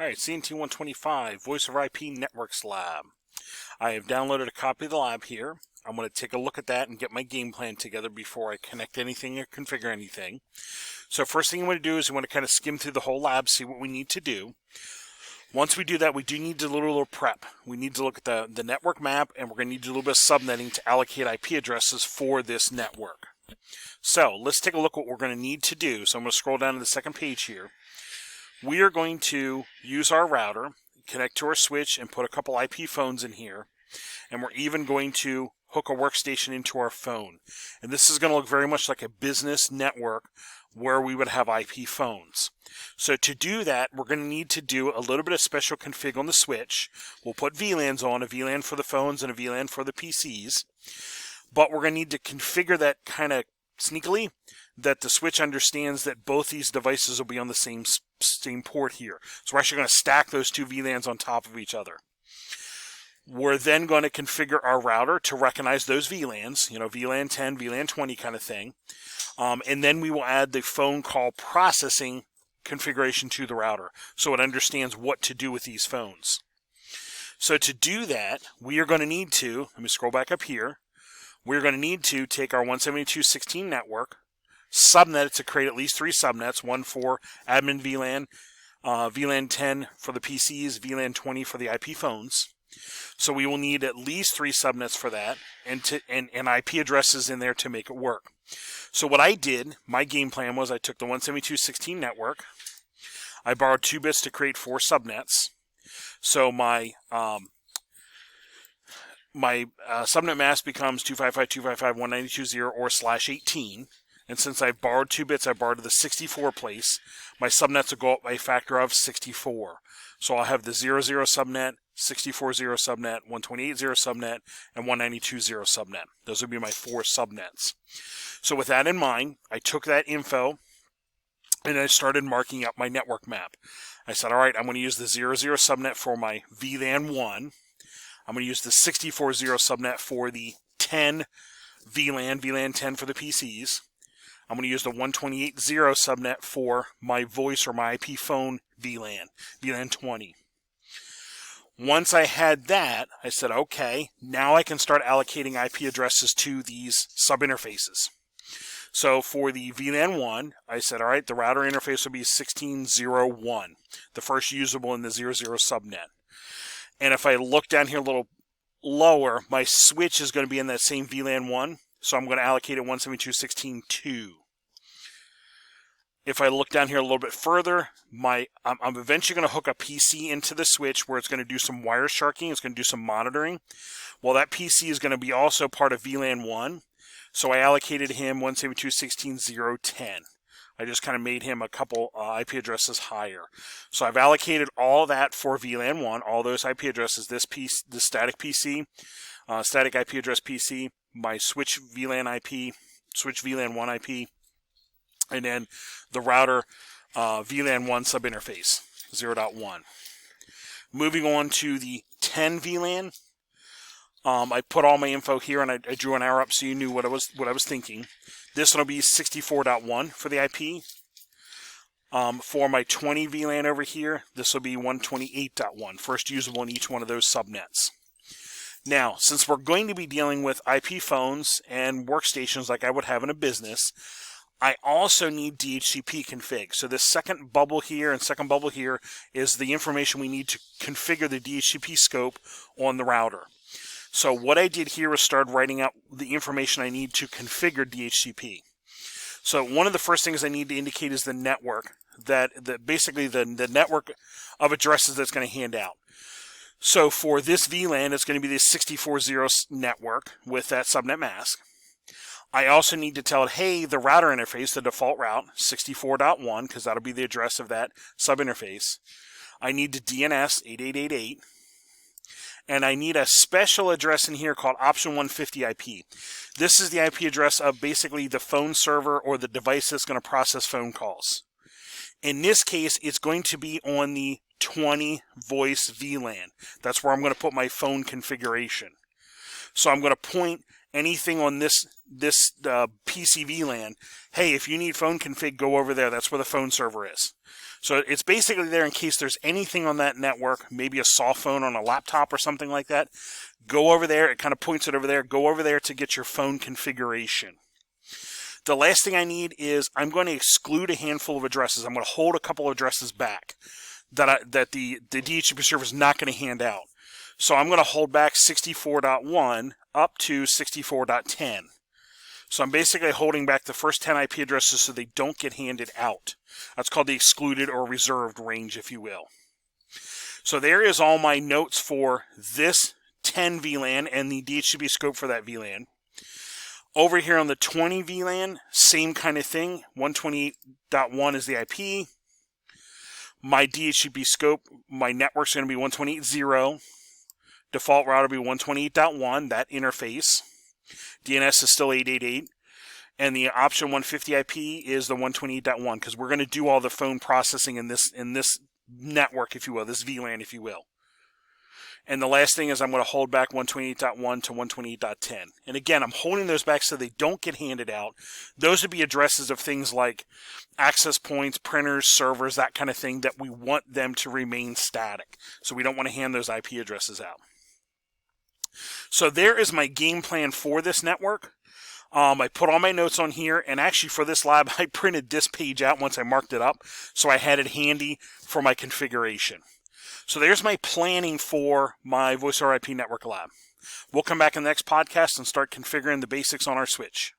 Alright, CNT125, Voice over IP Networks Lab. I have downloaded a copy of the lab here. I'm going to take a look at that and get my game plan together before I connect anything or configure anything. So first thing I'm going to do is I want to kind of skim through the whole lab, see what we need to do. Once we do that, we do need to do a little prep. We need to look at the network map, and we're going to need to do a little bit of subnetting to allocate IP addresses for this network. So let's take a look at what we're going to need to do. So I'm going to scroll down to the second page here. We are going to use our router, connect to our switch, and put a couple IP phones in here. And we're even going to hook a workstation into our phone. And this is going to look very much like a business network where we would have IP phones. So to do that, we're going to need to do a little bit of special config on the switch. We'll put VLANs on, a VLAN for the phones and a VLAN for the PCs. But we're going to need to configure that kind of sneakily, that the switch understands that both these devices will be on the same port here. So we're actually going to stack those two VLANs on top of each other. We're then going to configure our router to recognize those VLANs, VLAN 10, VLAN 20 kind of thing. And then we will add the phone call processing configuration to the router so it understands what to do with these phones. So to do that, we are going to need to, let me scroll back up here, we're going to need to take our 172.16 network, subnet it to create at least 3 subnets, one for admin VLAN, VLAN 10 for the PCs, VLAN 20 for the IP phones. So we will need at least 3 subnets for that and IP addresses in there to make it work. So what I did, my game plan was I took the 172.16 network, I borrowed 2 bits to create 4 subnets. So my subnet mask becomes 255.255.192.0 or /18. And since I borrowed 2 bits, I borrowed to the 64 place. My subnets will go up by a factor of 64. So I'll have the 00 subnet, 64.0 subnet, 128.0 subnet, and 192.0 subnet. Those would be my 4 subnets. So with that in mind, I took that info and I started marking up my network map. I said, all right, I'm going to use the 00 subnet for my VLAN 1. I'm going to use the 64.0 subnet for the 10 VLAN 10 for the PCs. I'm going to use the 128.0 subnet for my voice or my IP phone VLAN 20. Once I had that, I said, okay, now I can start allocating IP addresses to these sub-interfaces. So for the VLAN 1, I said, all right, the router interface will be 16.0.1, the first usable in the 00 subnet. And if I look down here a little lower, my switch is going to be in that same VLAN 1, so I'm going to allocate it 172.16.2. If I look down here a little bit further, I'm eventually going to hook a PC into the switch where it's going to do some wire sharking, it's going to do some monitoring. Well, that PC is going to be also part of VLAN 1, so I allocated him 172.16.0.10. I just kind of made him a couple IP addresses higher. So I've allocated all that for VLAN 1, all those IP addresses, this static PC, static IP address PC, my switch VLAN IP, switch VLAN 1 IP, and then the router VLAN 1 subinterface, 0.1. Moving on to the 10 VLAN, I put all my info here and I drew an arrow up so you knew what I was thinking. This one will be 64.1 for the IP. For my 20 VLAN over here, this will be 128.1, first usable in each one of those subnets. Now, since we're going to be dealing with IP phones and workstations like I would have in a business, I also need DHCP config. So this second bubble here and second bubble here is the information we need to configure the DHCP scope on the router. So what I did here was start writing out the information I need to configure DHCP. So one of the first things I need to indicate is the network, basically the network of addresses that's going to hand out. So for this VLAN, it's going to be the 64.0 network with that subnet mask. I also need to tell it, hey, the router interface, the default route, 64.1, because that'll be the address of that subinterface. I need to DNS 8888. And I need a special address in here called option 150 IP. This is the IP address of basically the phone server or the device that's going to process phone calls. In this case, it's going to be on the 20 voice VLAN. That's where I'm going to put my phone configuration. So I'm going to point anything on this PC VLAN, hey, if you need phone config, go over there. That's where the phone server is. So it's basically there in case there's anything on that network, maybe a soft phone on a laptop or something like that. Go over there. It kind of points it over there. Go over there to get your phone configuration. The last thing I need is I'm going to exclude a handful of addresses. I'm going to hold a couple of addresses back that the DHCP server is not going to hand out. So I'm going to hold back 64.1 up to 64.10. So I'm basically holding back the first 10 IP addresses so they don't get handed out. That's called the excluded or reserved range, if you will. So there is all my notes for this 10 VLAN and the DHCP scope for that VLAN. Over here on the 20 VLAN, same kind of thing. 128.1 is the IP. My DHCP scope, my network's going to be 128.0. Default router will be 128.1, that interface. DNS is still 888. And the option 150 IP is the 128.1 because we're going to do all the phone processing in this network, if you will, this VLAN, if you will. And the last thing is I'm going to hold back 128.1 to 128.10. And again, I'm holding those back so they don't get handed out. Those would be addresses of things like access points, printers, servers, that kind of thing that we want them to remain static. So we don't want to hand those IP addresses out. So there is my game plan for this network. I put all my notes on here, and actually for this lab, I printed this page out once I marked it up, so I had it handy for my configuration. So there's my planning for my Voice over IP network lab. We'll come back in the next podcast and start configuring the basics on our switch.